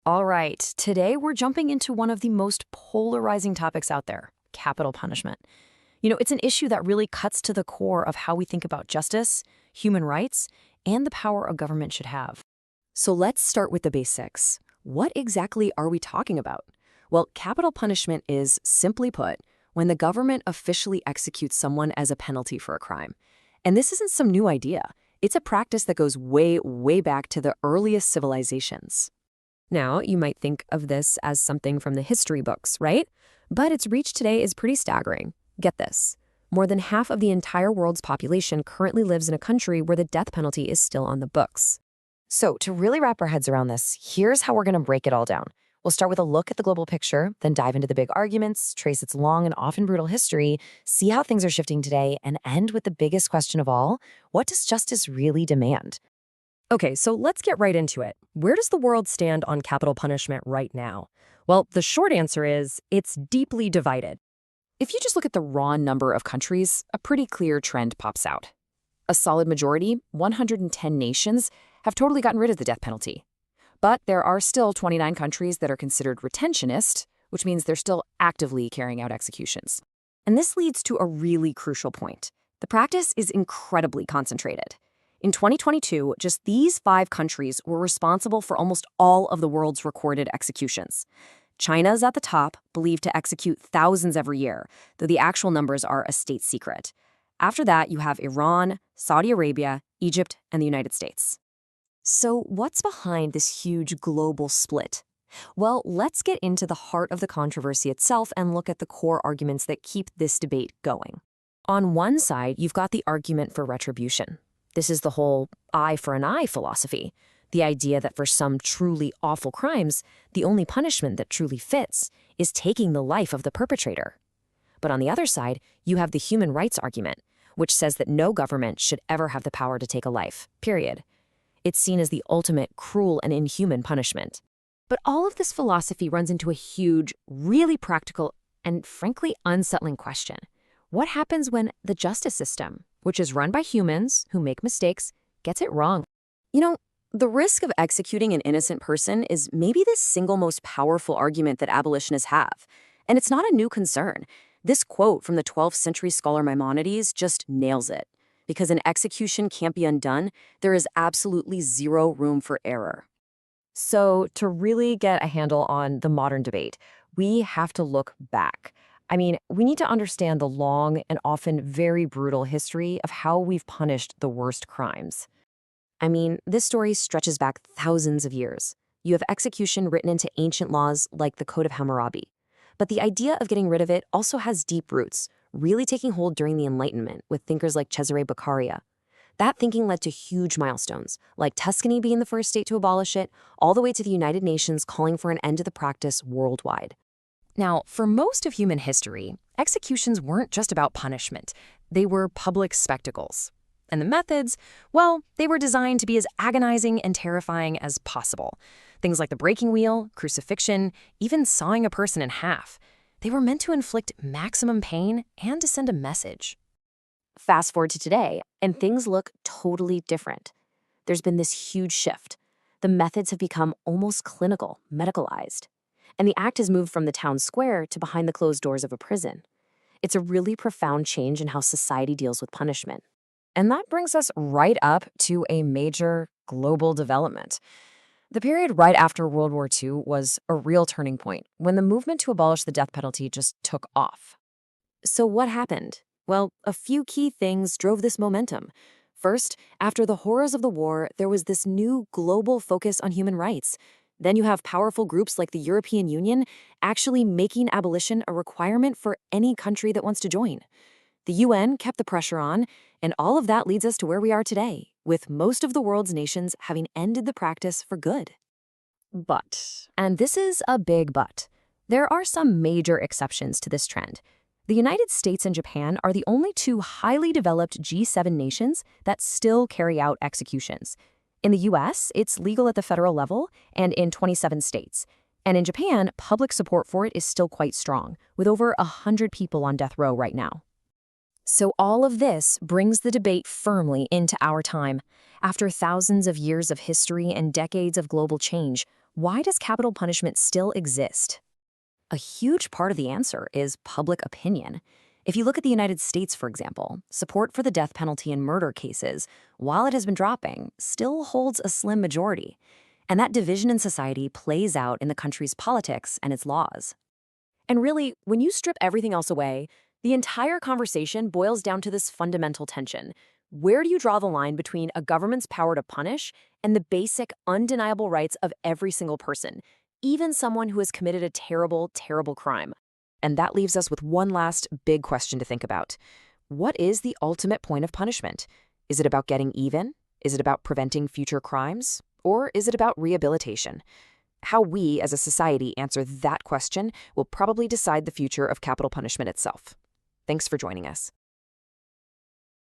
All right, today we're jumping into one of the most polarizing topics out there, capital punishment. It's an issue that really cuts to the core of how we think about justice, human rights, and the power a government should have. So let's start with the basics. What exactly are we talking about? Well, capital punishment is, simply put, when the government officially executes someone as a penalty for a crime. And this isn't some new idea. It's a practice that goes way, way back to the earliest civilizations. Now, you might think of this as something from the history books, right? But its reach today is pretty staggering. Get this. More than half of the entire world's population currently lives in a country where the death penalty is still on the books. So, to really wrap our heads around this, here's how we're going to break it all down. We'll start with a look at the global picture, then dive into the big arguments, trace its long and often brutal history, see how things are shifting today, and end with the biggest question of all: what does justice really demand? Okay, so let's get right into it. Where does the world stand on capital punishment right now? Well, the short answer is it's deeply divided. If you just look at the raw number of countries, a pretty clear trend pops out. A solid majority, 110 nations, have totally gotten rid of the death penalty. But there are still 29 countries that are considered retentionist, which means they're still actively carrying out executions. And this leads to a really crucial point. The practice is incredibly concentrated. In 2022, just these 5 countries were responsible for almost all of the world's recorded executions. China's at the top, believed to execute thousands every year, though the actual numbers are a state secret. After that, you have Iran, Saudi Arabia, Egypt, and the United States. So what's behind this huge global split? Well, let's get into the heart of the controversy itself and look at the core arguments that keep this debate going. On one side, you've got the argument for retribution. This is the whole eye for an eye philosophy, the idea that for some truly awful crimes, the only punishment that truly fits is taking the life of the perpetrator. But on the other side, you have the human rights argument, which says that no government should ever have the power to take a life, period. It's seen as the ultimate cruel and inhuman punishment. But all of this philosophy runs into a huge, really practical, and frankly unsettling question. What happens when the justice system, which is run by humans who make mistakes, gets it wrong? The risk of executing an innocent person is maybe the single most powerful argument that abolitionists have. And it's not a new concern. This quote from the 12th century scholar Maimonides just nails it. Because an execution can't be undone, there is absolutely zero room for error. So, to really get a handle on the modern debate, we have to look back. We need to understand the long and often very brutal history of how we've punished the worst crimes. This story stretches back thousands of years. You have execution written into ancient laws like the Code of Hammurabi. But the idea of getting rid of it also has deep roots, really taking hold during the Enlightenment with thinkers like Cesare Beccaria. That thinking led to huge milestones, like Tuscany being the first state to abolish it, all the way to the United Nations calling for an end to the practice worldwide. Now, for most of human history, executions weren't just about punishment. They were public spectacles. And the methods, well, they were designed to be as agonizing and terrifying as possible. Things like the breaking wheel, crucifixion, even sawing a person in half. They were meant to inflict maximum pain and to send a message. Fast forward to today, and things look totally different. There's been this huge shift. The methods have become almost clinical, medicalized. And the act has moved from the town square to behind the closed doors of a prison. It's a really profound change in how society deals with punishment. And that brings us right up to a major global development. The period right after World War II was a real turning point, when the movement to abolish the death penalty just took off. So what happened? Well, a few key things drove this momentum. First, after the horrors of the war, there was this new global focus on human rights. Then you have powerful groups like the European Union actually making abolition a requirement for any country that wants to join. The UN kept the pressure on, and all of that leads us to where we are today, with most of the world's nations having ended the practice for good. But, and this is a big but, there are some major exceptions to this trend. The United States and Japan are the only 2 highly developed G7 nations that still carry out executions. In the US, it's legal at the federal level and in 27 states. And in Japan, public support for it is still quite strong, with over 100 people on death row right now. So all of this brings the debate firmly into our time. After thousands of years of history and decades of global change, Why does capital punishment still exist? A huge part of the answer is public opinion. If you look at the United States, for example, support for the death penalty in murder cases, while it has been dropping, still holds a slim majority. And that division in society plays out in the country's politics and its laws. And really, when you strip everything else away, the entire conversation boils down to this fundamental tension. Where do you draw the line between a government's power to punish and the basic, undeniable rights of every single person, even someone who has committed a terrible, terrible crime? And that leaves us with one last big question to think about. What is the ultimate point of punishment? Is it about getting even? Is it about preventing future crimes? Or is it about rehabilitation? How we as a society answer that question will probably decide the future of capital punishment itself. Thanks for joining us.